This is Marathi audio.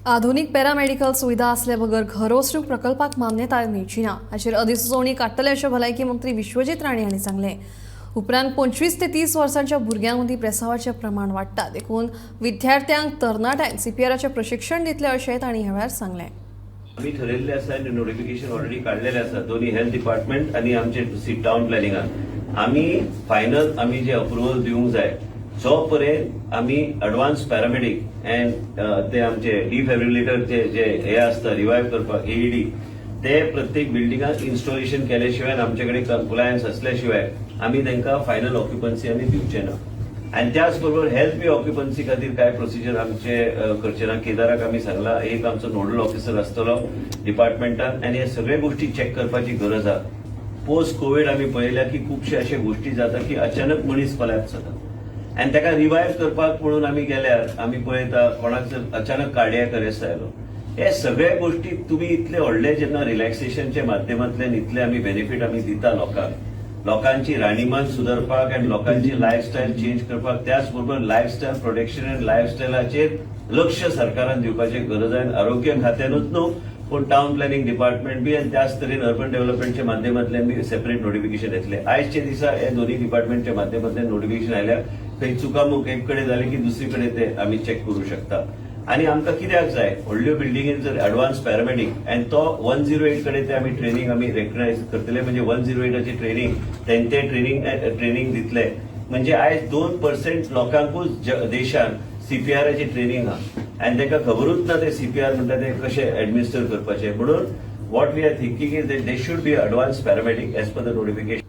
आधुनिक पॅरामेडिकल सुविधा असले बगर घर वचणूक प्रकल्पाक मान्यताय मेळची ना हाचेर अधिसुचोवणी काडटले अशें भलायकी मंत्री विश्वजीत राणे हांणी सांगलें. उपरांत 25 ते 30 वर्सांच्या भुरग्यां मदीं प्रेसावाचें प्रमाण वाडटा देखून विद्यार्थ्यांक तरणाट्यांक सीपीआरचें प्रशिक्षण दितले अशें तांणी ह्या वेळार सांगलें. आम्ही ठरवले आसा नोटिफिकेशन ऑलरेडी काढलेले आसा दोन्ही हेल्थ डिपार्टमेंट आणि आमचे टाउन प्लॅनिंगान आम्ही फायनल आम्ही जे अप्रुव्हल दिवंक जाय जो पर्यंत आम्ही ॲडव्हान्स पॅरामेडिक अँड ते आमचे डिफॅब्रिलेटरचे जे हे असता रिवायव्ह करपाक एईडी ते प्रत्येक बिल्डिंगात इन्स्टॉलेशन केल्याशिवाय आमच्याकडे कंप्लायन्स असल्याशिवाय आम्ही तांकां फायनल ऑक्युपन्सी आम्ही दिवचे ना. आणि त्याचबरोबर हेल्थ बी ऑक्युपन्सी खातीर काय प्रोसिजर आमचे करचे ना. केदाराक आम्ही सांगला एक आमचो नोडल ऑफिसर आसतलो डिपार्टमेंटान आणि हे सगळे गोष्टी चेक करपाची गरज आहा. पोस्ट कोविड आम्ही पळयल्या की खुबशे अशे गोष्टी जाता की अचानक मनीस कोलॅप्स जाता आणि ताका रिवायव्ह करपाक म्हणून आम्ही गेल्यार आम्ही पळयता कोणाक जर अचानक कार्डियॅक अरेस्ट जालो हे सगळे गोष्टी तुम्ही इतले व्हडले जेन्ना रिलॅक्सेशनच्या माध्यमांतल्यान इतले आम्ही बेनिफीट आम्ही दिता लोकांची राहणीमान सुधारपाक आणि लोकांची लायफस्टायल चेंज करपाक त्याचबरोबर लायफस्टायल प्रोटेक्शन आणि लायफस्टायलाचेर लक्ष सरकारान दिवपाची गरज आहे. आरोग्य खात्यानूच न्हू पण टाउन प्लॅनिंग डिपार्टमेंट बी आणि त्याच तरेन अर्बन डेव्हलपमेंटच्या माध्यमांतल्यान बी सेपरेट नोटिफिकेशन येतले. आयजचे दिसा हे दोन्ही डिपार्टमेंटच्या माध्यमांतल्यान नोटिफिकेशन आयल्या खंय चुकामुक एक कडेन जाले की दुसरीकडे ते आम्ही चेक करू शकता. आणि आमकां कित्याक जाय व्हडल्यो बिल्डिंगेन जर ॲडव्हान्स पॅरामेडिक आणि तो 108 कडे ते आम्ही ट्रेनिंग आम्ही रेकग्नायज करतले म्हणजे 108ची ट्रेनिंग ते ट्रेनिंग दितले म्हणजे आयज 2% लोकांकूच देशान सीपीआरची ट्रेनिंग आहा आणि तांकां खबरूच ना ते सीपीआर म्हणटा ते कशें ॲडमिनिस्टर करपाचे. म्हणून what we are thinking is that they should be advance paramedic as per the notification.